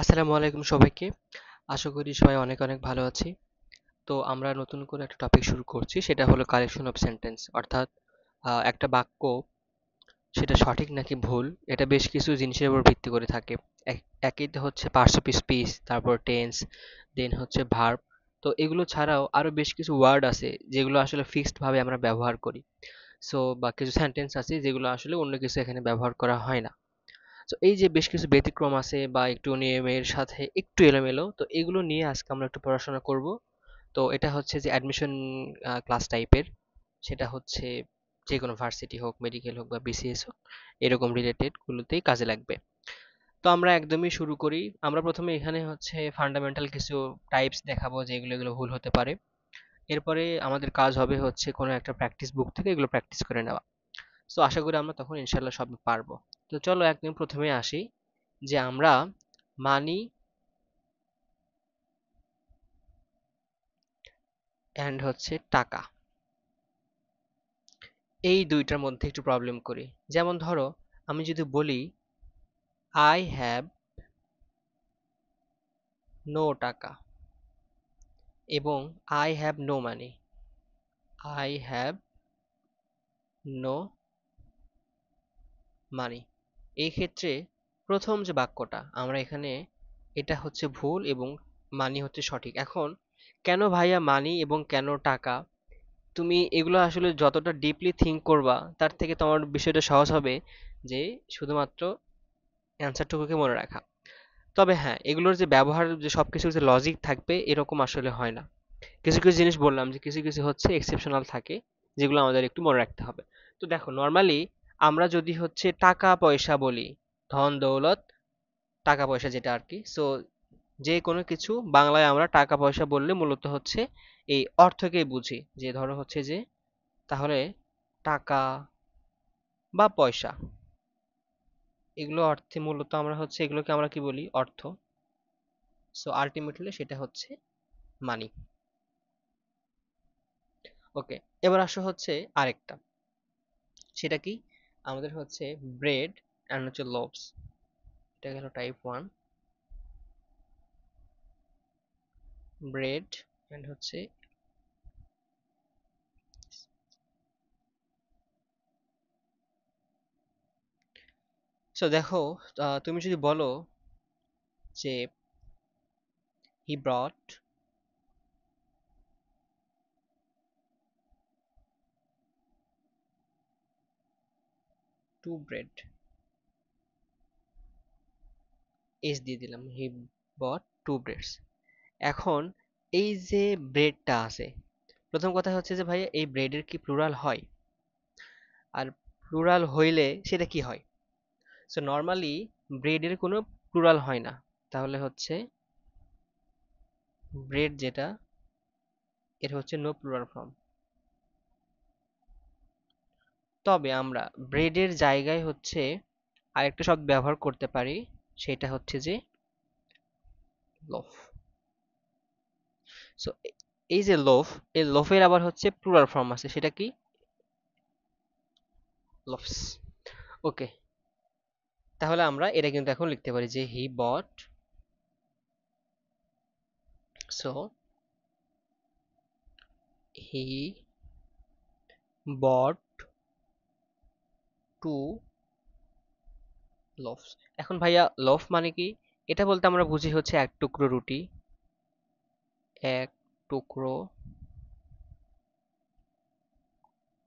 আসসালামু আলাইকুম সবাইকে। আশা করি সবাই অনেক অনেক ভালো আছি। তো আমরা নতুন করে একটা টপিক শুরু করছি, সেটা হলো কালেকশন অফ সেন্টেন্স। অর্থাৎ একটা বাক্য সেটা সঠিক নাকি ভুল, এটা বেশ কিছু জিনিসের উপর ভিত্তি করে থাকে। একেই তো হচ্ছে পার্টস অফ স্পিচ, তারপর টেন্স, দেন হচ্ছে ভার্ব। তো এগুলো ছাড়াও আরো বেশ কিছু ওয়ার্ড আছে যেগুলো আসলে ফিক্সড ভাবে আমরা ব্যবহার করি। সো বা কিছু সেন্টেন্স আছে যেগুলো আসলে অন্য কিছু এখানে ব্যবহার করা হয় না। তো এই যে বেশ কিছু ব্যতিক্রম আছে বা একটু নিয়মের সাথে একটু এলোমেলো, তো এগুলো নিয়ে আজকে আমরা একটু পড়াশোনা করব। তো এটা হচ্ছে যে অ্যাডমিশন ক্লাস টাইপের। সেটা হচ্ছে যে কোনো ভার্সিটি হোক, মেডিকেল হোক বা বিসিএস হোক, এরকম রিলেটেড গুলোতেই কাজে লাগবে। তো আমরা একদমই শুরু করি। আমরা প্রথমে এখানে হচ্ছে ফান্ডামেন্টাল কিছু টাইপস দেখাবো যে এগুলো এগুলো ভুল হতে পারে। এরপরে আমাদের কাজ হবে হচ্ছে কোনো একটা প্র্যাকটিস বুক থেকে এগুলো প্র্যাকটিস করে নেওয়া। তো আশা করি আমরা তখন ইনশাল্লাহ সব পারবো। তো চলো একদম প্রথমে আসি যে আমরা মানি অ্যান্ড হচ্ছে টাকা, এই দুইটার মধ্যে একটু প্রবলেম করি। যেমন ধরো, আমি যদি বলি আই হ্যাভ নো টাকা এবং I have no money, I have no money, এই ক্ষেত্রে প্রথম যে বাক্যটা আমরা এখানে, এটা হচ্ছে ভুল এবং মানি হচ্ছে সঠিক। এখন কেন ভাইয়া মানি এবং কেন টাকা, তুমি এগুলো আসলে যতটা ডিপলি থিঙ্ক করবা তার থেকে তোমার বিষয়টা সহজ হবে যে শুধুমাত্র অ্যান্সারটুকুকে মনে রাখা। তবে হ্যাঁ, এগুলোর যে ব্যবহার, যে সবকিছুর যে লজিক থাকবে এরকম আসলে হয় না। কিছু কিছু জিনিস বললাম যে কিছু কিছু হচ্ছে এক্সেপশনাল থাকে, যেগুলো আমাদের একটু মনে রাখতে হবে। তো দেখো, নর্মালি আমরা যদি হচ্ছে টাকা পয়সা বলি, ধন দৌলত, টাকা পয়সা যেটা আর কি, সো যে কোনো কিছু বাংলায় আমরা টাকা পয়সা বললে মূলত হচ্ছে এই অর্থকেই বুঝি। যে ধরো হচ্ছে যে, তাহলে টাকা বা পয়সা, এগুলো অর্থে মূলত আমরা হচ্ছে এগুলোকে আমরা কি বলি, অর্থ। সো আলটিমেটলি সেটা হচ্ছে মানি। ওকে, এবার আসো হচ্ছে আরেকটা, সেটা কি, আমাদের হচ্ছে ব্রেড অ্যান্ড হচ্ছে লোভস। এটা গেল টাইপ ওয়ান, ব্রেড অ্যান্ড হচ্ছে। সো দেখো, তুমি যদি বলো যে হি ব্রট টু ব্রেড, এস দিয়ে দিলাম, হি বট টু ব্রেডস। এখন এই যে ব্রেডটা আছে, প্রথম কথা হচ্ছে যে ভাই এই ব্রেডের কি প্লুরাল হয়? আর প্লুরাল হইলে সেটা কি হয়? সো নর্মালি ব্রেডের কোনো প্লুরাল হয় না, তাহলে হচ্ছে ব্রেড যেটা, এর হচ্ছে নো প্লুরাল ফর্ম। তবে আমরা ব্রেডের জায়গায় হচ্ছে আরেকটা শব্দ ব্যবহার করতে পারি, সেটা হচ্ছে যে লোফ। সো এই যে লোফ, এই লোফের আবার হচ্ছে প্লুরাল ফর্ম আছে, সেটা কি, লোফস। ওকে, তাহলে আমরা এটা কিন্তু এখন লিখতে পারি যে হি বট, সো হি বট টু লোফস। এখন ভাইয়া লোফ মানে কি? এটা বলতে আমরা বুঝি হচ্ছে এক টুকরো রুটি, এক টুকরো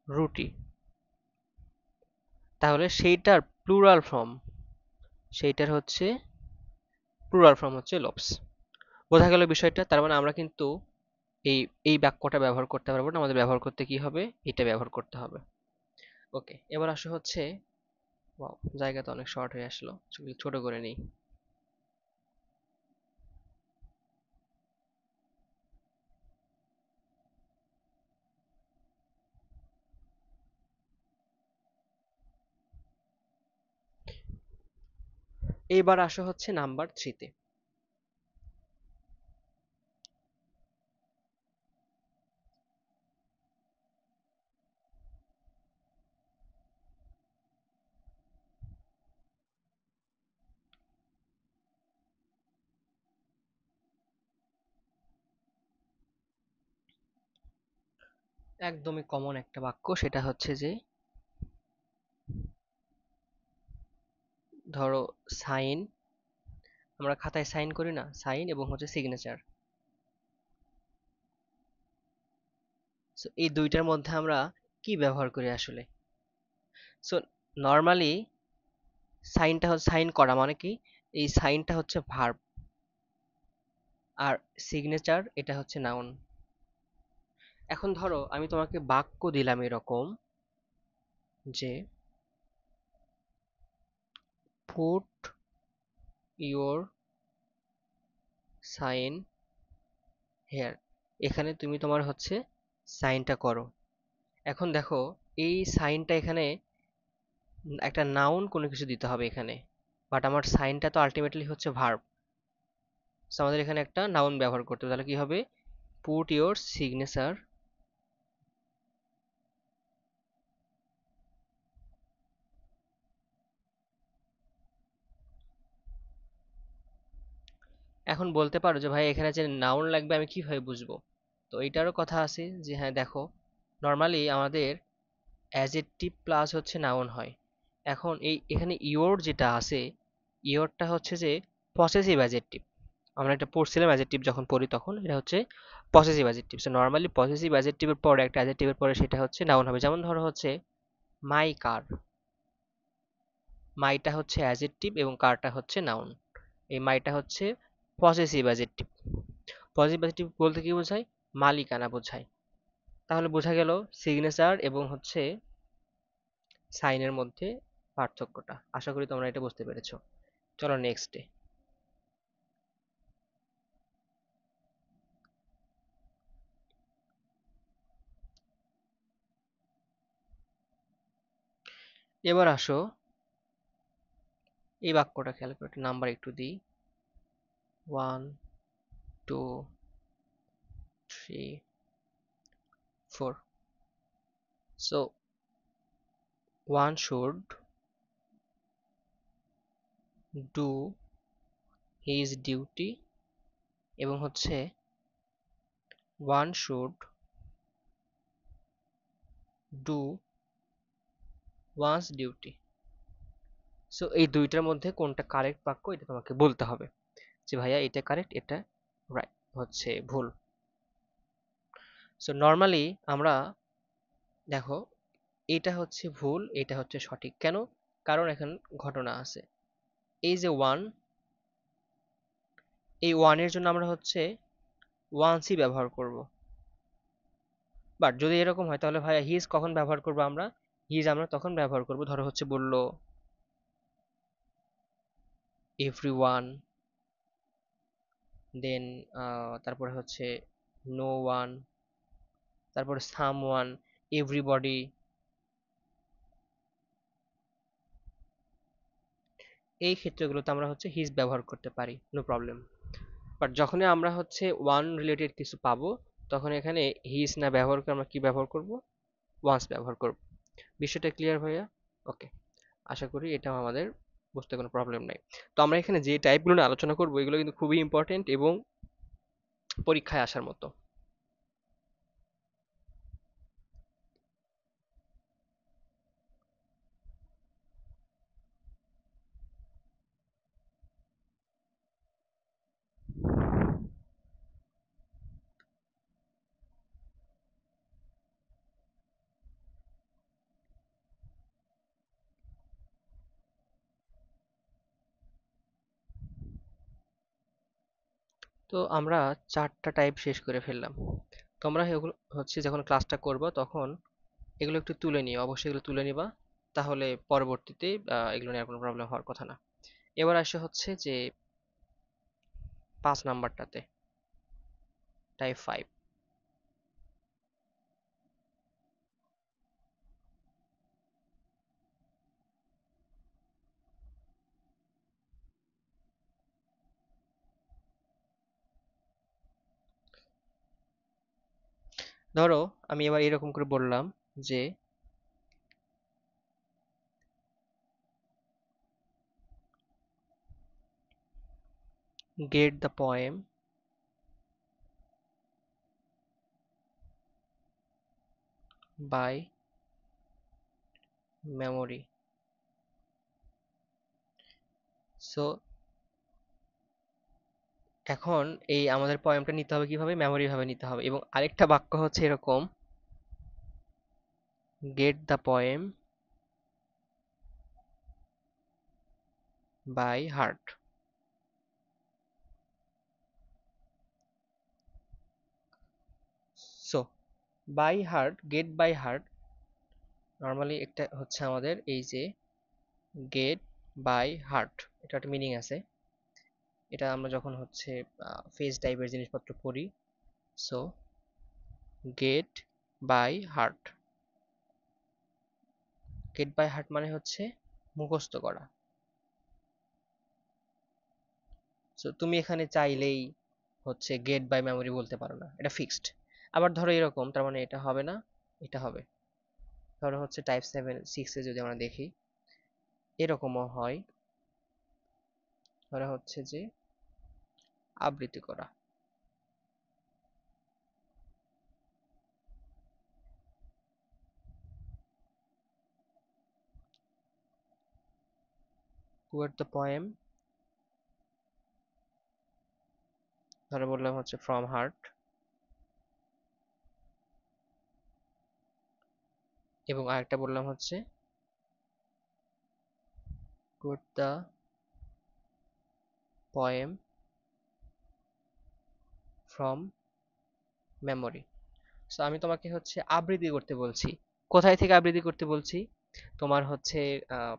রুটি। তাহলে সেইটার প্লুরাল ফর্ম, সেইটার হচ্ছে প্লুরাল ফর্ম হচ্ছে লোভস। বোঝা গেল বিষয়টা? তার মানে আমরা কিন্তু এই এই বাক্যটা ব্যবহার করতে পারবো না, আমাদের ব্যবহার করতে কি হবে, এটা ব্যবহার করতে হবে। ওকে, এবার আসো হচ্ছে, ওয়াও, জায়গা তো অনেক শর্ট হয়ে আসলো, ছোট করে নিই। এইবার আসো হচ্ছে নাম্বার থ্রিতে। একদমই কমন একটা বাক্য, সেটা হচ্ছে যে ধরো সাইন, আমরা খাতায় সাইন করি না, সাইন এবং হচ্ছে সিগনেচার। সো এই দুইটার মধ্যে আমরা কি ব্যবহার করি আসলে? সো নর্মালি সাইনটা হচ্ছে, সাইন করা মানে কি, এই সাইনটা হচ্ছে ভার্ব, আর সিগনেচার এটা হচ্ছে নাউন। এখন ধরো আমি তোমাকে বাক্য দিলাম এরকম যে পুট ইওর সাইন হেয়ার, এখানে তুমি তোমার হচ্ছে সাইনটা করো। এখন দেখো এই সাইনটা এখানে একটা নাউন কোনো কিছু দিতে হবে এখানে, বাট আমার সাইনটা তো আলটিমেটলি হচ্ছে ভার্ব। সো আমাদের এখানে একটা নাউন ব্যবহার করতে হবে, তাহলে কি হবে? পুট ইওর সিগনেচার, এখন বলতে পারো যে ভাই এখানে যে নাউন লাগবে আমি কিভাবে বুঝবো? তো এইটারও কথা আছে যে হ্যাঁ দেখো, নর্মালি আমাদের অ্যাজেক্টিভ প্লাস হচ্ছে নাউন হয়। এখন এই এখানে ইওর যেটা আছে, ইওরটা হচ্ছে যে পসেসিভ অ্যাজেক্টিভ। আমরা এটা পড়ছিলাম অ্যাজেক্টিভ যখন পড়ি তখন, এটা হচ্ছে possessive adjective. So normally possessive অ্যাজেক্টিভের পরে একটা অ্যাজেক্টিভের পরে সেটা হচ্ছে নাউন হবে। যেমন ধরো হচ্ছে মাই কার, মাইটা হচ্ছে অ্যাজেক্টিভ এবং কারটা হচ্ছে নাউন। এই মাইটা হচ্ছে পসেসিভ অ্যাজেক্টিভ। পসেসিভ অ্যাজেক্টিভ বলতে কি বোঝায়? মালিকানা বোঝায়। তাহলে বোঝা গেল সিগনেচার এবং হচ্ছে সাইনের মধ্যে পার্থক্যটা। আশা করি তোমরা এটা বুঝতে পেরেছো। চলো নেক্সটে। এবার আসো এই বাক্যটা খেয়াল করে একটা নাম্বার একটু দিই। 1 2 3 4। So one should do his duty এবং হচ্ছে one should do one's duty। So এই দুইটার মধ্যে কোনটা কারেক্ট বাক্য এটা তোমাকে বলতে হবে যে ভাইয়া এটা কারেক্ট, এটা রাইট হচ্ছে ভুল। সো নর্মালি আমরা দেখো এটা হচ্ছে ভুল, এটা হচ্ছে সঠিক। কেন? কারণ এখন ঘটনা আছে। এই যে ওয়ান, এই ওয়ানের জন্য আমরা হচ্ছে ওয়ান্সই ব্যবহার করব। বাট যদি এরকম হয় তাহলে ভাইয়া হিজ কখন ব্যবহার করব আমরা? হিজ আমরা তখন ব্যবহার করব ধরো হচ্ছে বললো এভরিওয়ান, দেন তারপরে হচ্ছে নো ওয়ান, তারপরে সামওয়ান, এভরিবডি। এই ক্ষেত্রগুলোতে আমরা হচ্ছে হিজ ব্যবহার করতে পারি, নো প্রবলেম। বাট যখনই আমরা হচ্ছে ওয়ান রিলেটেড কিছু পাবো, তখন এখানে হিজ না ব্যবহার করে আমরা কি ব্যবহার করব? ওয়ান্স ব্যবহার করব। বিষয়টা ক্লিয়ার ভাইয়া? ওকে, আশা করি এটা আমাদের বুঝতে কোনো প্রবলেম নাই। তো আমরা এখানে যে টাইপগুলো নিয়ে আলোচনা করবো এগুলো কিন্তু খুবই ইম্পর্টেন্ট এবং পরীক্ষায় আসার মতো। তো আমরা চারটা টাইপ শেষ করে ফেললাম। তোমরা এগুলো হচ্ছে যখন ক্লাসটা করবো তখন এগুলো একটু তুলে নিও, অবশ্যই এগুলো তুলে নিবা। তাহলে পরবর্তীতে এগুলো নিয়ে আর কোনো প্রবলেম হওয়ার কথা না। এবার আসে হচ্ছে যে 5 নাম্বারটাতে, টাইপ 5। ধরো আমি এবার এরকম করে বললাম যে get the poem by memory. So এখন এই আমাদের পয়েমটা নিতে হবে কিভাবে, মেমোরি ভাবে নিতে হবে। এবং আরেকটা বাক্য হচ্ছে এরকম, get the poem by heart. So by heart, get by heart, normally একটা হচ্ছে আমাদের এই যে গেট বাই হার্ট, এটা একটা মিনিং আছে। এটা আমরা যখন হচ্ছে ফেজ টাইপের জিনিসপত্র পড়ি। So get by heart, get by heart মানে হচ্ছে মুখস্থ করা। সো তুমি এখানে চাইলেই হচ্ছে গেট বাই মেমোরি বলতে পারো না, এটা ফিক্সড। আবার ধরো এরকম, তার মানে এটা হবে না, এটা হবে। ধরো হচ্ছে টাইপ 7 6 এ যদি আমরা দেখি, এরকমও হয়। ধরো হচ্ছে যে আবৃত্তি করা, টুয়ার্ড দ্য পয়েম, ধরো বললাম হচ্ছে ফ্রম হার্ট, এবং আরেকটা বললাম হচ্ছে toward the poem from memory. So আমি তোমাকে হচ্ছে আবৃত্তি করতে বলছি। কোথায় থেকে আবৃত্তি করতে বলছি? তোমার হচ্ছে আহ,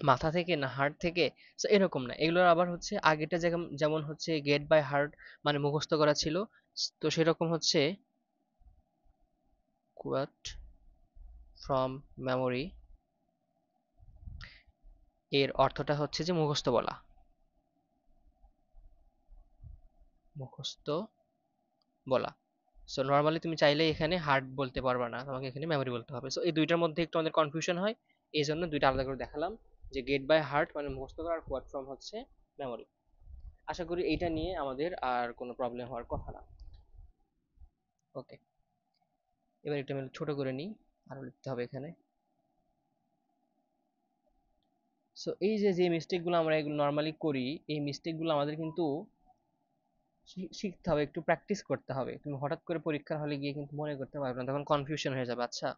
মাথা থেকে না হার্ট থেকে? সো এরকম না, এগুলোর আবার হচ্ছে আগেটা যেমন যেমন হচ্ছে গেট বাই হার্ট মানে মুখস্থ করা ছিল, তো সেরকম হচ্ছে কোয়াট ফ্রম মেমোরি, এর অর্থটা হচ্ছে যে মুখস্থ বলা, মুখস্থ বলা। সো নর্মালি তুমি চাইলে এখানে হার্ট বলতে পারবা না, তোমাকে এখানে মেমোরি বলতে হবে। সো এই দুইটার মধ্যে একটু আমাদের কনফিউশন হয়, এই জন্য দুইটা আলাদা করে দেখালাম, যে গেট বাই হার্ট মানে মুখস্থ করা, আর কোয়াট ফ্রম হচ্ছে মেমোরি। আশা করি এইটা নিয়ে আমাদের আর কোনো প্রবলেম হওয়ার কথা না। ওকে, এবার একটু আমি ছোট করে নিই, আরো লিখতে হবে এখানে। সো এই যে যে মিস্টেকগুলো আমরা এগুলো নর্মালি করি, এই মিস্টেকগুলো আমাদের কিন্তু শিখতে হবে, একটু প্র্যাকটিস করতে হবে। তুমি হঠাৎ করে পরীক্ষার হলে গিয়ে কিন্তু মনে করতে পারবে না, তখন কনফিউশন হয়ে যাবে। আচ্ছা,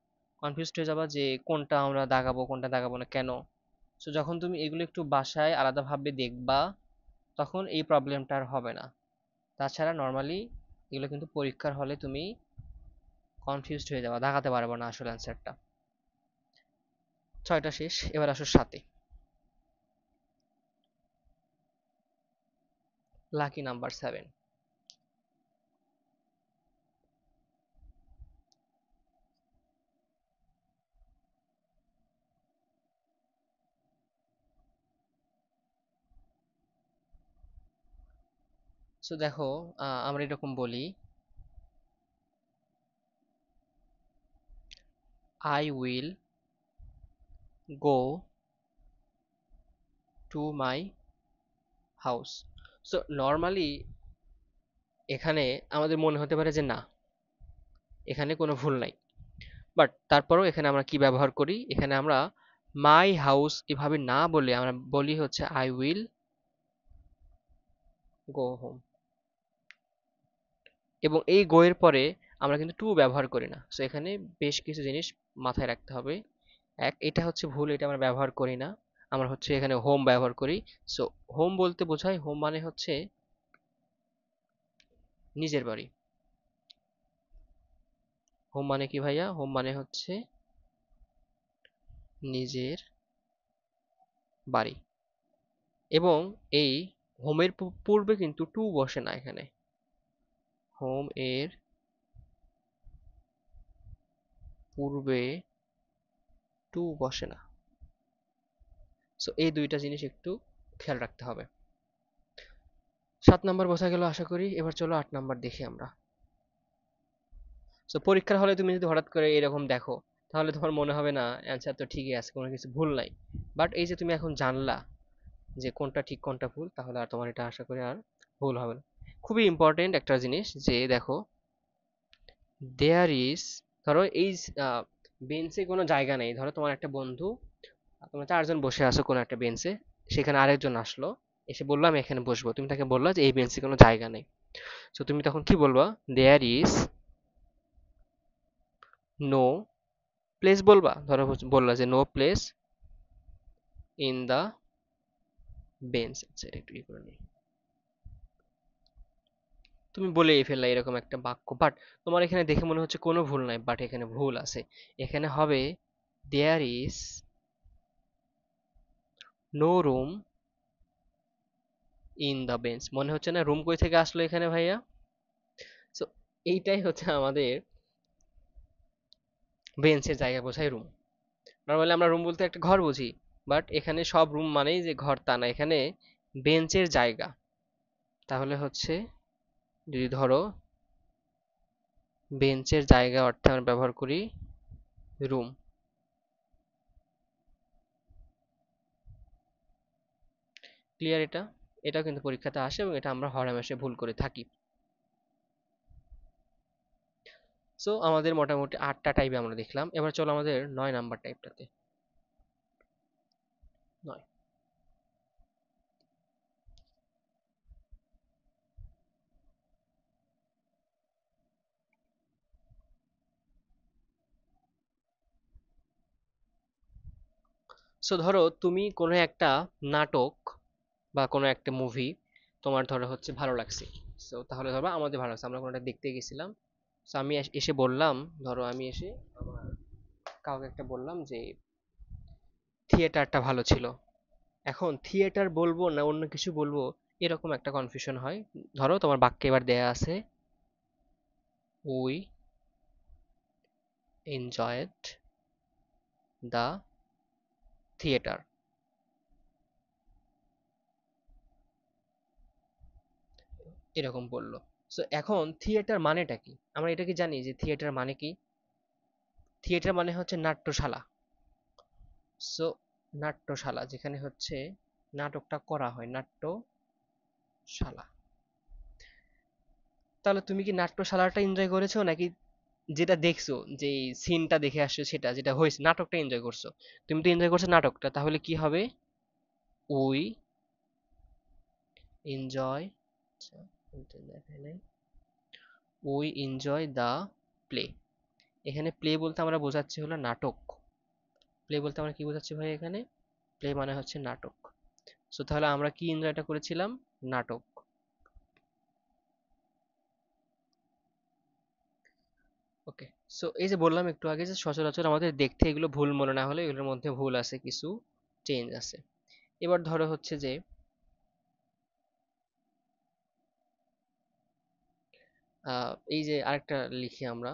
কনফিউজড হয়ে যাবা যে কোনটা আমরা দাগাবো কোনটা দাগাবো না কেন। সো যখন তুমি এগুলো একটু বাসায় আলাদাভাবে দেখবা, তখন এই প্রবলেমটা আর হবে না। তাছাড়া নর্মালি এগুলো কিন্তু পরীক্ষার হলে তুমি কনফিউজড হয়ে যাবা, দাগাতে পারবে না আসল অ্যান্সারটা। 6টা শেষ, এবার আসো 7-এ। Lucky number 7। সো দেখো, আমরা এরকম বলি, I will go to my house. So normally এখানে আমাদের মনে হতে পারে যে না, এখানে কোনো ভুল নাই। বাট তারপরেও এখানে আমরা কি ব্যবহার করি, এখানে আমরা মাই হাউস এভাবে না বলে আমরা বলি হচ্ছে আই উইল গো হোম। এবং এই গো এর পরে আমরা কিন্তু টু ব্যবহার করি না। সো এখানে বেশ কিছু জিনিস মাথায় রাখতে হবে। এক, এটা হচ্ছে ভুল, এটা আমরা ব্যবহার করি না, আমরা হচ্ছে এখানে হোম ব্যবহার করি। সো হোম বলতে বোঝায়, হোম মানে হচ্ছে নিজের বাড়ি। হোম মানে কি ভাইয়া? হোম মানে হচ্ছে নিজের বাড়ি। এবং এই হোমের পূর্বে কিন্তু টু বসে না এখানে, হোম এর পূর্বে টু বসে না। সো এই দুইটা জিনিস একটু খেয়াল রাখতে হবে। 7 নাম্বার বোঝা গেল আশা করি। এবার চলো 8 নাম্বার দেখি আমরা। সো পরীক্ষার হলে তুমি যদি হঠাৎ করে এরকম দেখো, তাহলে তোমার মনে হবে না অ্যান্সার তো ঠিকই আছে, কোনো কিছু ভুল নাই। বাট এই যে তুমি এখন জানলা যে কোনটা ঠিক কোনটা ভুল, তাহলে আর তোমার এটা আশা করি আর ভুল হবে না। খুবই ইম্পর্টেন্ট একটা জিনিস, যে দেখো, দেয়ার ইজ ধরো এই বেঞ্চে কোনো জায়গা নেই, ধরো তোমার একটা বন্ধু, তোমরা চারজন বসে আছো কোনো একটা বেঞ্চে, সেখানে আরেকজন আসলো, এসে বললো আমি এখানে বসবো, তুমি তাকে বললা যে এই বেঞ্চে কোনো জায়গা নেই। তো তুমি তখন কি বলবা? দেয়ার ইজ নো প্লেস বলবা। ধরো বললা যে no place in the bench. আচ্ছা, এটা একটু ই করে নিই। তুমি বলেই ফেললা এরকম একটা বাক্য, বাট তোমার এখানে দেখে মনে হচ্ছে কোনো ভুল নাই, বাট এখানে ভুল আছে। এখানে হবে there is no room in the bench. মনে হচ্ছে না রুম কই থেকে আসলো এখানে ভাইয়া? সো এইটাই হচ্ছে আমাদের বেঞ্চের জায়গা বোঝায় রুম। নর্মালি আমরা রুম বলতে একটা ঘর বুঝি, বাট এখানে সব রুম মানেই যে ঘর তা না, এখানে বেঞ্চের জায়গা। তাহলে হচ্ছে যদি ধরো বেঞ্চের জায়গা অর্থে আমরা ব্যবহার করি রুম। ক্লিয়ার এটা? এটাও কিন্তু পরীক্ষাতে আসে এবং এটা আমরা হরহামেশা ভুল করে থাকি। সো আমাদের মোটামুটি 8টা টাইপে আমরা দেখলাম, এবার চলো আমাদের 9 নাম্বার টাইপটাতে। 9। সো ধরো তুমি কোনো একটা নাটক বা কোনো একটা মুভি তোমার ধরো হচ্ছে ভালো লাগছে। সো তাহলে ধরো আমাদের ভালো লাগছে, আমরা কোনোটা দেখতে গেছিলাম। সো আমি এসে বললাম, ধরো আমি এসে আমার কাউকে একটা বললাম যে থিয়েটারটা ভালো ছিল। এখন থিয়েটার বলবো না অন্য কিছু বলবো, এরকম একটা কনফিউশন হয়। ধরো তোমার বাক্যে এবার দেয়া আছে উই এনজয়েড দ্য থিয়েটার, এরকম বললো। সো এখন থিয়েটার মানেটা কি? আমরা এটা কি জানি যে থিয়েটার মানে কি? থিয়েটার মানে হচ্ছে নাট্যশালা। সো নাট্যশালা যেখানে হচ্ছে নাটকটা করা হয়, নাট্যশালা। তাহলে তুমি কি নাট্যশালাটা এনজয় করেছো, নাকি যেটা দেখছো, যে সিনটা দেখে আসছো, সেটা যেটা হয়েছে নাটকটা এনজয় করছো? তুমি তো এনজয় করছো নাটকটা, তাহলে কি হবে? We enjoy, we enjoy the play. এখানে প্লে বলতে আমরা বোঝাচ্ছি হলো নাটক। প্লে বলতে আমরা কি বোঝাচ্ছি ভাই এখানে? প্লে মানে হচ্ছে নাটক। সো তাহলে আমরা কি এনজয়টা করেছিলাম? নাটক। ওকে। সো এই যে বললাম একটু আগে যে সচরাচর আমাদের দেখতে এগুলো ভুল মনে না হলে এগুলোর মধ্যে ভুল আছে, কিছু চেঞ্জ আছে। এবার ধরো হচ্ছে যে এই যে আরেকটা লিখি আমরা,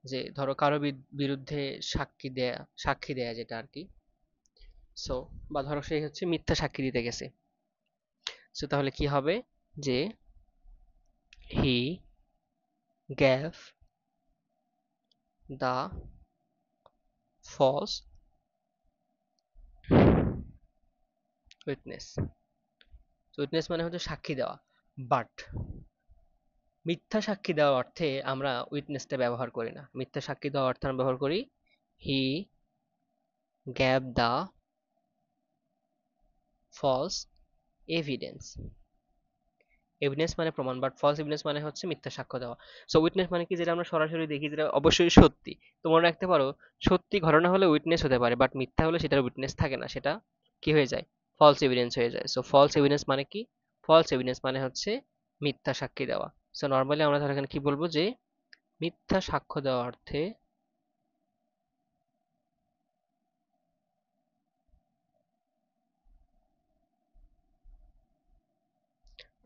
যে ধরো কারো বিরুদ্ধে সাক্ষী দেয়া যেটা আর কি। সো বা ধরো সে হচ্ছে মিথ্যা সাক্ষী দিতে গেছে। সো তাহলে কি হবে? যে he gave the false witness. Witness মানে হচ্ছে সাক্ষী দেওয়া, বাট মিথ্যা সাক্ষী দেওয়া অর্থে আমরা উইটনেসটা ব্যবহার করি না। মিথ্যা সাক্ষী দেওয়া অর্থে আমরা ব্যবহার করি he gave the false evidence. Evidence মানে প্রমাণ, বাট ফলস এভিডেন্স মানে হচ্ছে মিথ্যা সাক্ষ্য দেওয়া। সো উইটনেস মানে কি? যেটা আমরা সরাসরি দেখি, যেটা অবশ্যই সত্যি। তো মনে রাখতে পারো, সত্যি ঘটনা হলে উইটনেস হতে পারে, বাট মিথ্যা হলে সেটার উইটনেস থাকে না, সেটা কি হয়ে যায়? ফলস এভিডেন্স হয়ে যায়। সো ফলস এভিডেন্স মানে কি? ফলস এভিডেন্স মানে হচ্ছে মিথ্যা সাক্ষী দেওয়া। সো নর্মালি আমরা ধর এখানে কি বলবো? যে মিথ্যা সাক্ষ্য দেওয়া অর্থে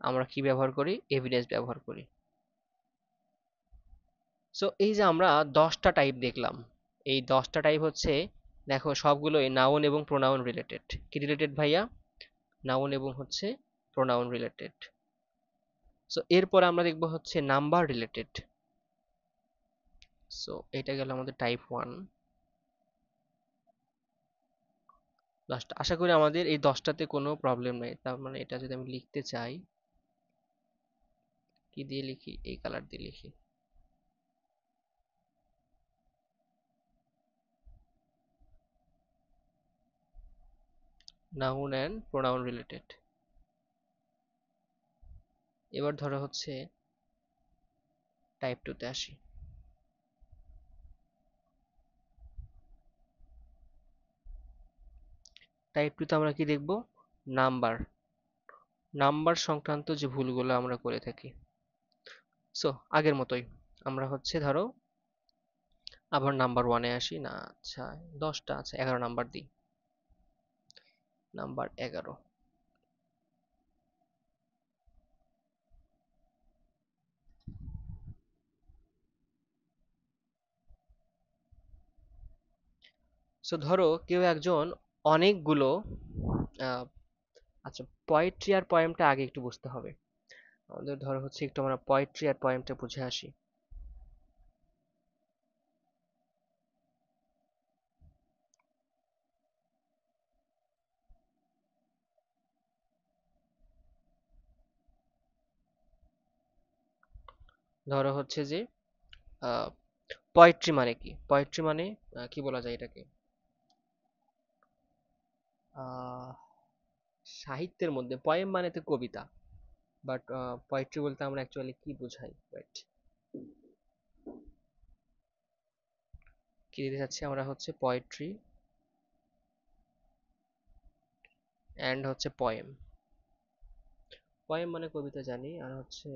আমরা কি ব্যবহার করি? এভিডেন্স ব্যবহার করি। সো এই যে আমরা 10টা টাইপ দেখলাম, এই 10টা টাইপ হচ্ছে, দেখো সবগুলোই নাউন এবং প্রোনাউন রিলেটেড। কি রিলেটেড ভাইয়া? নাউন এবং হচ্ছে প্রোনাউন রিলেটেড। সো এরপর আমরা দেখব হচ্ছে নাম্বার রিলেটেড। সো এটা গেল আমাদের টাইপ 1। লাস্ট, আশা করি আমাদের এই 10টাতে কোনো প্রবলেম নাই। তার মানে এটা যদি আমি লিখতে চাই, কি দিয়ে লিখি? এই কালার দিয়ে লিখি। Noun and pronoun related. এবার ধরো হচ্ছে টাইপ 2 তে আসি। টাইপ 2 তে আমরা কি দেখব? নাম্বার। নাম্বার সংক্রান্ত যে ভুলগুলো আমরা করে থাকি। সো আগের মতোই আমরা হচ্ছে ধরো আবার নাম্বার 1 এ আসি না, আচ্ছা 10টা আছে, 11 নাম্বার দিই। নাম্বার 11। সো ধরো কেউ একজন অনেকগুলো আহ, আচ্ছা, পোয়েট্রি আর পয়েমটা আগে একটু বুঝতে হবে আমাদের। ধরো হচ্ছে একটু আমরা পোয়েট্রি আর পয়েমটা বুঝে আসি। ধরো হচ্ছে যে পোয়েট্রি মানে কি? পোয়েট্রি মানে কি বলা যায় এটাকে? আহ, সাহিত্যের মধ্যে পয়েম মানে তো কবিতা, বাট পোয়েট্রি বলতে আমরা অ্যাকচুয়ালি কি বোঝাই? ওয়েট, কি দিতে চাচ্ছি আমরা হচ্ছে পোয়েট্রি অ্যান্ড হচ্ছে পয়েম। পয়েম মানে কবিতা জানি, আর হচ্ছে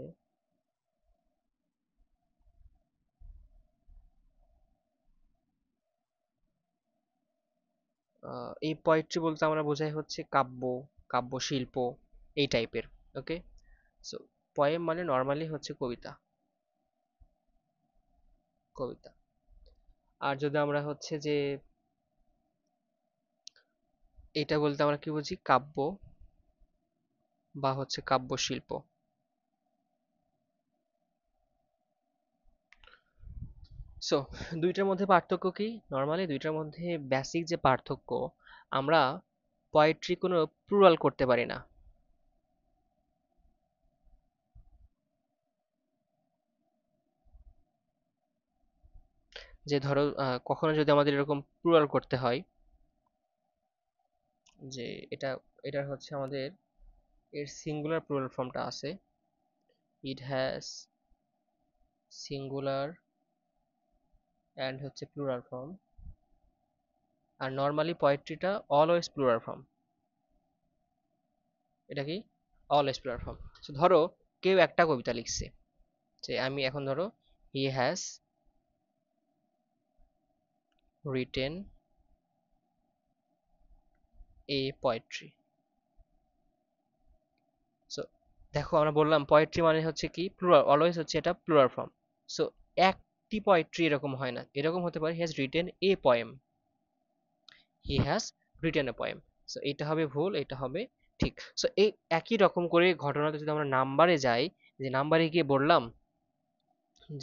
এই পোয়েট্রি বলতে আমরা বোঝাই হচ্ছে কাব্য, কাব্য শিল্প, এই টাইপের। ওকে, সো পয়েম মানে নর্মালি হচ্ছে কবিতা, কবিতা। আর যদি আমরা হচ্ছে যে এটা বলতে আমরা কি বুঝি? কাব্য বা হচ্ছে কাব্য শিল্প। সো দুইটার মধ্যে পার্থক্য কি? নর্মালি দুইটার মধ্যে বেসিক যে পার্থক্য, আমরা পোয়েট্রি কোনো প্লুরাল করতে পারি না। যে ধরো কখনো যদি আমাদের এরকম প্লুরাল করতে হয়, যে এটা, এটা হচ্ছে আমাদের এর সিঙ্গুলার প্লুরাল ফর্মটা আছে, ইট হ্যাজ সিঙ্গুলার অ্যান্ড হচ্ছে প্লুরাল ফর্ম। আর নর্মালি পোয়েট্রিটা অলওয়েজ প্লুরাল ফর্ম। এটা কি? Always plural form. সো ধরো কেউ একটা কবিতা লিখছে, যে আমি এখন ধরো he has written A poetry. So দেখো আমরা বললাম পোয়েট্রি মানে হচ্ছে কি? প্লুরাল, অলওয়েজ হচ্ছে এটা প্লুরাল ফর্ম। সো একটি পোয়েট্রি এরকম হয় না, এরকম হতে পারে he has written a poem, he has written a poem. So এটা হবে ভুল, এটা হবে ঠিক। সো এই একই রকম করে ঘটনাতে যদি আমরা নাম্বারে যাই, যে নাম্বারে গিয়ে বললাম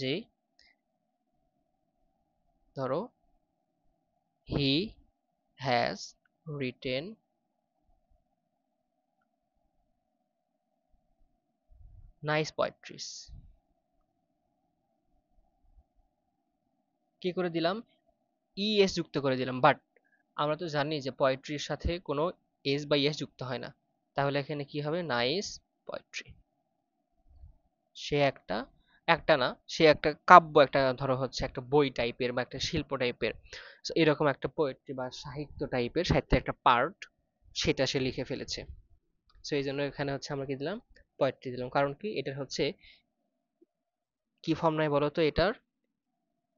যে ধরো হি হ্যাজ রিটেন নাইস পোয়েট্রিস, কি করে দিলাম? ইএস যুক্ত করে দিলাম। বাট আমরা তো জানি যে পোয়েট্রির সাথে কোনো এস বা ইএস যুক্ত হয় না, তাহলে এখানে কি হবে? Nice poetry. সে একটা, একটা না, সে একটা কাব্য, একটা ধরো হচ্ছে একটা বই টাইপের বা একটা শিল্প টাইপের, এরকম একটা পোয়েট্রি বা সাহিত্য টাইপের, সাহিত্যের একটা পার্ট, সেটা সে লিখে ফেলেছে। সো এই জন্য এখানে হচ্ছে আমরা কি দিলাম? পোয়েট্রি দিলাম। কারণ কি? এটার হচ্ছে কি ফর্ম নাই বলতো? এটার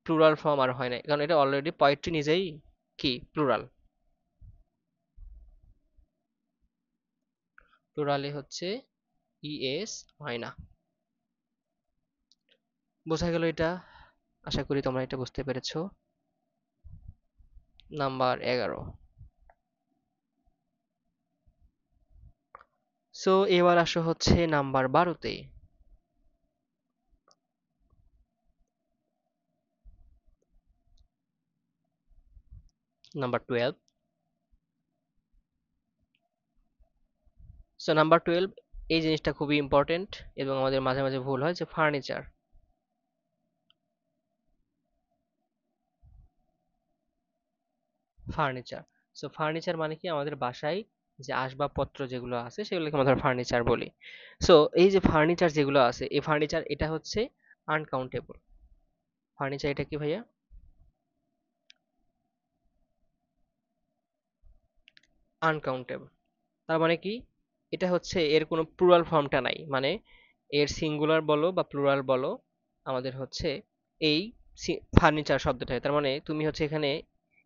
প্লুরাল ফর্ম আর হয় না, কারণ এটা অলরেডি পোয়েট্রি নিজেই কি? প্লুরাল। প্লুরালে হচ্ছে ইএস হয় না। বোঝা গেল এটা? আশা করি তোমরা এটা বুঝতে পেরেছো। নাম্বার 11। সো এবার আসো হচ্ছে নাম্বার 12তে। নাম্বার 12। সো নাম্বার 12, এই জিনিসটা খুবই ইম্পর্টেন্ট এবং আমাদের মাঝে মাঝে ভুল হয়, যে ফার্নিচার। ফার্নিচার। সো ফার্নিচার মানে কি? আমাদের বাসায় যে আসবাবপত্র যেগুলো আছে সেগুলোকে আমরা ফার্নিচার বলি। সো এই যে ফার্নিচার যেগুলো আছে, এই ফার্নিচার এটা হচ্ছে আনকাউন্টেবল। ফার্নিচার এটা কি ভাইয়া? আনকাউন্টেবল। তার মানে কি, এটা হচ্ছে এর কোনো প্লুরাল ফর্মটা নাই, মানে এর সিঙ্গুলার বলো বা প্লুরাল বলো, আমাদের হচ্ছে এই ফার্নিচার শব্দটা। তার মানে তুমি হচ্ছে এখানে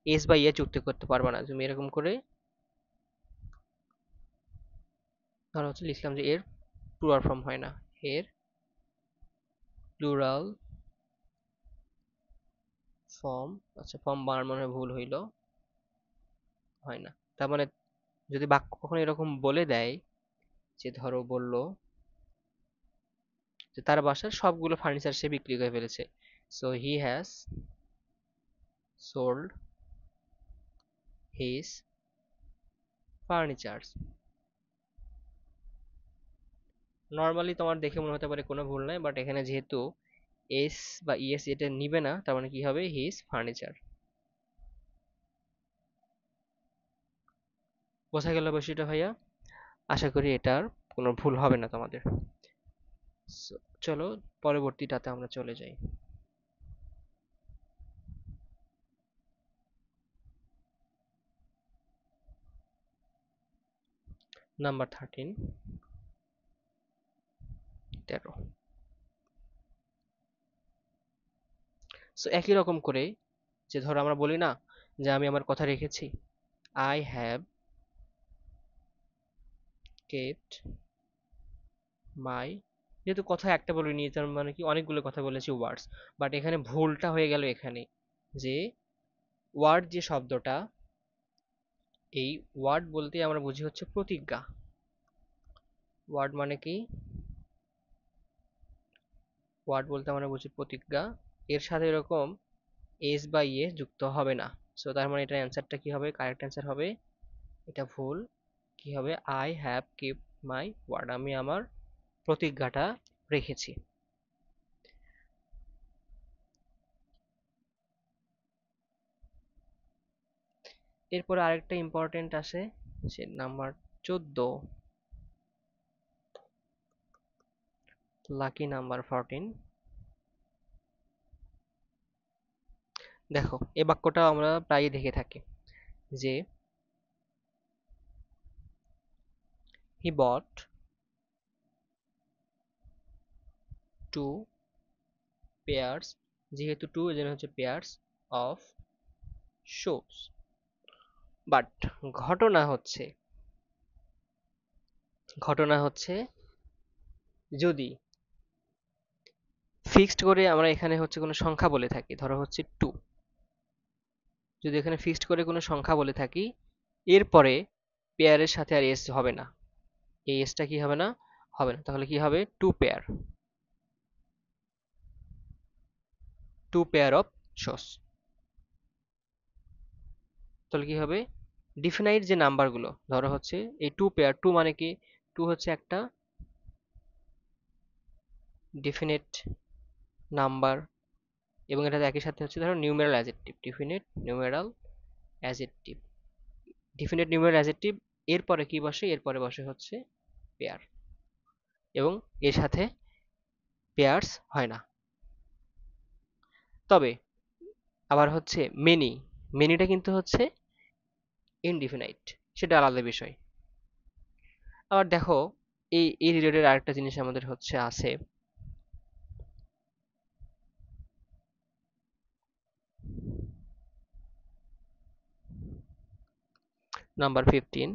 এস বা ইয়ে যুক্ত করতে পারবে না। তুমি এরকম করে ধরো হচ্ছে লিখলাম যে এর প্লুরাল ফর্ম হয় না, এর প্লুরাল ফর্ম, আচ্ছা ফর্ম বানান মনে হয় ভুল হইল, হয় না। তার মানে যদি বাক্য কখনো এরকম বলে দেয়, যে ধরো বলল যে তার বাসার সবগুলো ফার্নিচার সে বিক্রি করে ফেলেছে, so he has sold his furnitures. Normally তোমার দেখে মনে হতে পারে কোনো ভুল নাই, বাট এখানে যেহেতু এস বা ইএস এটা নিবে না, তার মানে কি হবে, হিজ ফার্নিচার। বোঝা গেল বিষয়টা ভাইয়া? আশা করি এটার কোনো ভুল হবে না তোমাদের। চলো পরবর্তীটাতে আমরা চলে যাই। নাম্বার 13, 13। সো একই রকম করে, যে ধরো আমরা বলি না যে আমি আমার কথা রেখেছি, আই হ্যাভ কেপ্ট মাই, যেহেতু কথা একটা বলিনি তার মানে কি অনেকগুলো কথা বলেছি ওয়ার্ডস, বাট এখানে ভুলটা হয়ে গেল এখানে, যে ওয়ার্ড যে শব্দটা, এই ওয়ার্ড বলতে আমরা বুঝি হচ্ছে প্রতিজ্ঞা। ওয়ার্ড মানে কি, ওয়ার্ড বলতে আমরা বুঝি প্রতিজ্ঞা, এর সাথে এরকম এস বা ইয়ে যুক্ত হবে না। সো তার মানে এটার অ্যান্সারটা কি হবে, কারেক্ট অ্যান্সার হবে, এটা ভুল, কি হবে, I have keep my word, আমি আমার প্রতিজ্ঞাটা রেখেছি। এরপরে আরেকটা ইম্পর্টেন্ট আসে, সে নাম্বার 14, লাকি নাম্বার 14। দেখো এই বাক্যটা আমরা প্রায়ই দেখে থাকি, যে হি বট টু পেয়ার্স, যেহেতু টু এজন্য হচ্ছে পেয়ার্স অফ শুজ। বাট ঘটনা হচ্ছে, ঘটনা হচ্ছে যদি ফিক্সড করে আমরা এখানে হচ্ছে কোনো সংখ্যা বলে থাকি, ধরো হচ্ছে টু, যদি এখানে ফিক্সড করে কোনো সংখ্যা বলে থাকি, এরপরে পেয়ারের সাথে আর এস হবে না, এই এসটা কি হবে না, হবে না, তাহলে কি হবে, two pair, two pair of shoes. তাহলে কি হবে, ডিফিনাইট যে নাম্বারগুলো, ধরো হচ্ছে এই টু পেয়ার, টু মানে কি, টু হচ্ছে একটা ডিফিনিট নাম্বার, এবং এটা একই সাথে হচ্ছে ধরো numeral adjective, definite numeral adjective, definite numeral adjective, এরপরে কি বসে, এরপরে বসে হচ্ছে পেয়ার, এবং এর সাথে পেয়ার্স হয় না। তবে আবার হচ্ছে মেনি, মেনিটা কিন্তু হচ্ছে ইনডিফিনাইট, সেটা আলাদা বিষয়। আবার দেখো এই রিলেটেড আরেকটা জিনিস আমাদের হচ্ছে আছে, নাম্বার 15।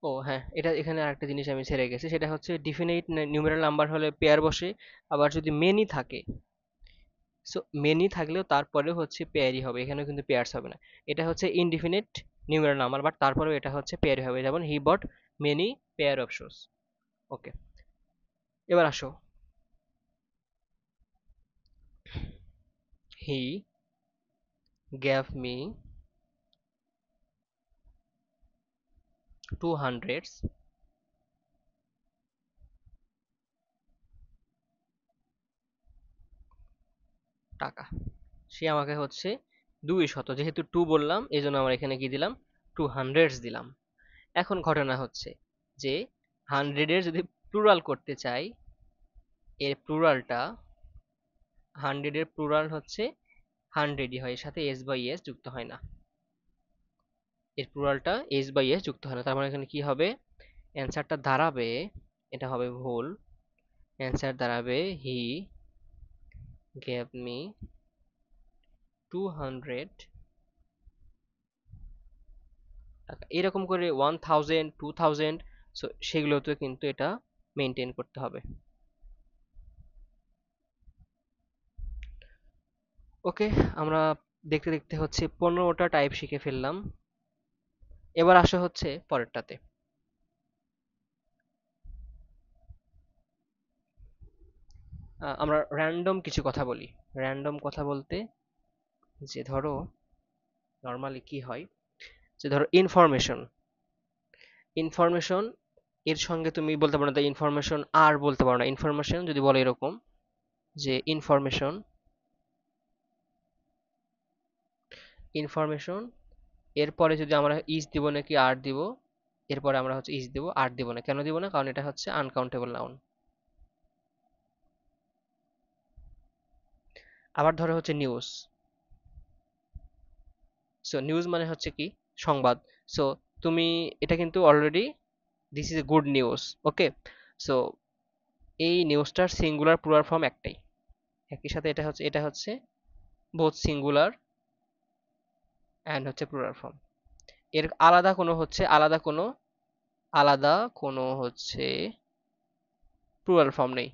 ও হ্যাঁ, এটা এখানে আরেকটা জিনিস আমি ছেড়ে গেছি, সেটা হচ্ছে ডিফিনাইট নিউমেরাল নাম্বার হলে পেয়ার বসে, আবার যদি মেনি থাকে, সো মেনি থাকলেও তারপরে হচ্ছে পেয়ারই হবে, এখানেও কিন্তু পেয়ার্স হবে না। এটা হচ্ছে ইনডিফিনিট নিউমেরাল নাম্বার, বাট তারপরেও এটা হচ্ছে পেয়ারই হবে, যেমন হি বট মেনি পেয়ার অফ শুজ। ওকে, এবার আসো, হি গ্যাভ মি টু হান্ড্রেডস টাকা। সে আমাকে হচ্ছে 200, যেহেতু টু বললাম এই জন্য আমরা এখানে কি দিলাম, টু হান্ড্রেডস দিলাম। এখন ঘটনা হচ্ছে যে হান্ড্রেডের যদি প্লুরাল করতে চাই, এর প্লুরালটা, হান্ড্রেডের প্লুরাল হচ্ছে হান্ড্রেডই হয়, এর সাথে এস বাই এস যুক্ত হয় না। এর প্লুরালটা এস বাই এস যুক্ত হয় না। তার মানে এখানে কি হবে, অ্যান্সারটা দাঁড়াবে, এটা হবে ভুল। অ্যান্সার দাঁড়াবে হি গেভ মি 200 টাকা। এরকম করে 1000, 2000, সো সেগুলোতে কিন্তু এটা মেনটেন করতে হবে। ওকে, আমরা দেখতে দেখতে হচ্ছে 15টা টাইপ শিখে ফেললাম। এবার আসা হচ্ছে পরেরটাতে। আমরা র্যান্ডম কিছু কথা বলি। র্যান্ডম কথা বলতে, যে ধরো নর্মালি কি হয়, যে ধরো ইনফরমেশন, ইনফরমেশন এর সঙ্গে তুমি বলতে পারো না ইনফরমেশন, আর বলতে পারো না ইনফরমেশন, যদি বলো এরকম যে ইনফরমেশন, ইনফরমেশন এরপরে যদি আমরা ইজ দিব নাকি আর দিব, এরপরে আমরা হচ্ছে ইজ দিব, আর দিব না। কেন দিব না, কারণ এটা হচ্ছে আনকাউন্টেবল নাউন। আবার ধরো হচ্ছে নিউজ। সো নিউজ মানে হচ্ছে কি, সংবাদ। সো তুমি এটা কিন্তু already, this is a good news, okay. So এই নিউজটার সিঙ্গুলার প্লুরাল ফর্ম একটাই, একই সাথে এটা হচ্ছে বোথ সিঙ্গুলার অ্যান্ড হচ্ছে প্লুরাল ফর্ম। এর আলাদা কোনো হচ্ছে প্লুরাল ফর্ম নেই।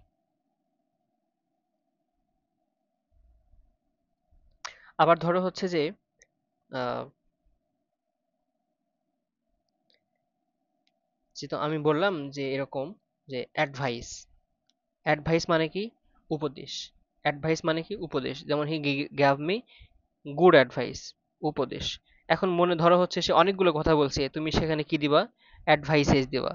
আবার ধরো হচ্ছে যে আহ, যেহেতু আমি বললাম যে এরকম, যে অ্যাডভাইস, অ্যাডভাইস মানে কি, উপদেশ। অ্যাডভাইস মানে কি, উপদেশ। যেমন হি গ্যাভ মি গুড অ্যাডভাইস, উপদেশ। এখন মনে ধরো হচ্ছে সে অনেকগুলো কথা বলছে, তুমি সেখানে কি দিবা, অ্যাডভাইসেস দিবা,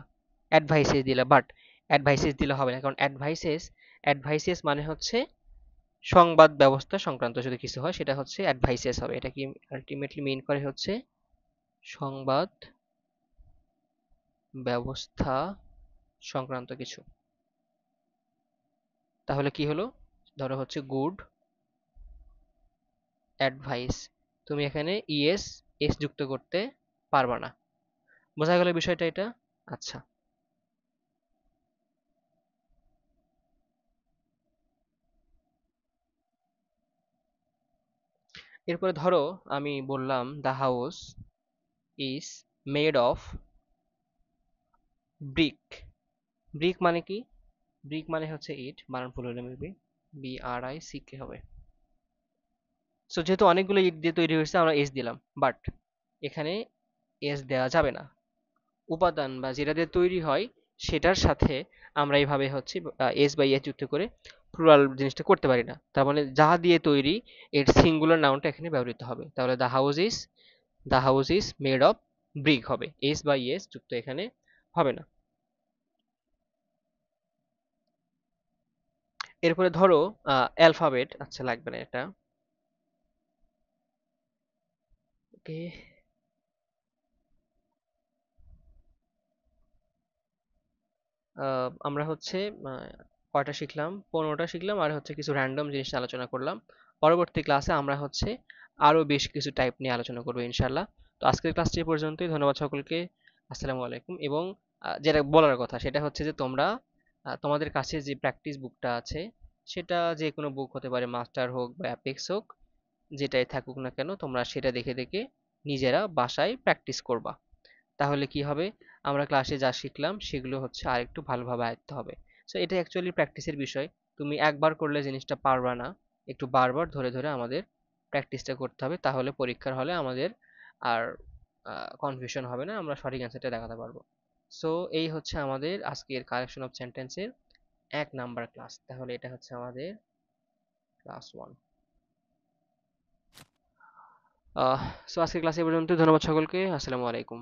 অ্যাডভাইসেস দিলা। বাট অ্যাডভাইসেস দিলে হবে না, কারণ অ্যাডভাইসেস মানে হচ্ছে সংবাদ ব্যবস্থা সংক্রান্ত যদি কিছু হয় সেটা হচ্ছে অ্যাডভাইসেস হবে। এটা কি আলটিমেটলি মিন করে হচ্ছে সংবাদ ব্যবস্থা সংক্রান্ত কিছু। তাহলে কি হলো, ধরো হচ্ছে গুড অ্যাডভাইস, তুমি এখানে ইএস এস যুক্ত করতে পারবা না। বোঝা গেল বিষয়টা এটা? আচ্ছা, এরপরে ধরো আমি বললাম the house is made of brick. Brick মানে কি, ব্রিক মানে হচ্ছে ইট, বানান ভুল হলে মেবি BRICK হবে। সো যেহেতু অনেকগুলো ইট দিয়ে তৈরি হয়েছে আমরা এস দিলাম, বাট এখানে এস দেওয়া যাবে না। উপাদান বা যেটা দিয়ে তৈরি হয় সেটার সাথে আমরা এইভাবে হচ্ছে এস বাই এস যুক্ত করে প্লুরাল জিনিসটা করতে পারি না। তার মানে যা দিয়ে তৈরি এর সিঙ্গুলার নাউনটা এখানে ব্যবহৃত হবে। তাহলে the house is made of brick হবে, এস বাই এস যুক্ত এখানে হবে না। এরপরে ধরো অ্যালফাবেট, আচ্ছা লাগবে না এটা, ওকে। আমরা হচ্ছে কয়টা শিখলাম, 15টা শিখলাম, আর হচ্ছে কিছু র্যান্ডম জিনিস নিয়ে আলোচনা করলাম। পরবর্তী ক্লাসে আমরা হচ্ছে আরো বেশ কিছু টাইপ নিয়ে আলোচনা করবো ইনশাল্লাহ। তো আজকের ক্লাসটি এ পর্যন্তই। ধন্যবাদ সকলকে। আসসালামু আলাইকুম। এবং যেটা বলার কথা সেটা হচ্ছে যে তোমরা তোমাদের কাছে যে প্র্যাকটিস বুকটা আছে, সেটা যে কোনো বুক হতে পারে, মাস্টার হোক বা অ্যাপেক্স হোক, যেটাই থাকুক না কেন, তোমরা সেটা দেখে দেখে নিজেরা বাসায় প্র্যাকটিস করবা। তাহলে কি হবে, আমরা ক্লাসে যা শিখলাম সেগুলো হচ্ছে আরেকটু ভালোভাবে আয়ত্ত হবে। সো এটা অ্যাকচুয়ালি প্র্যাকটিসের বিষয়। তুমি একবার করলে জিনিসটা পারবা না, একটু বারবার ধরে ধরে আমাদের প্র্যাকটিসটা করতে হবে। তাহলে পরীক্ষার হলে আমাদের আর কনফিউশন হবে না, আমরা সঠিক অ্যান্সারটা দেখাতে পারবো। সো এই হচ্ছে আমাদের আজকের কালেকশন অফ সেন্টেন্সের 1 নাম্বার ক্লাস। তাহলে এটা হচ্ছে আমাদের ক্লাস 1। সো আজকের ক্লাসে পর্যন্ত। ধন্যবাদ সকলকে। আসসালামু আলাইকুম।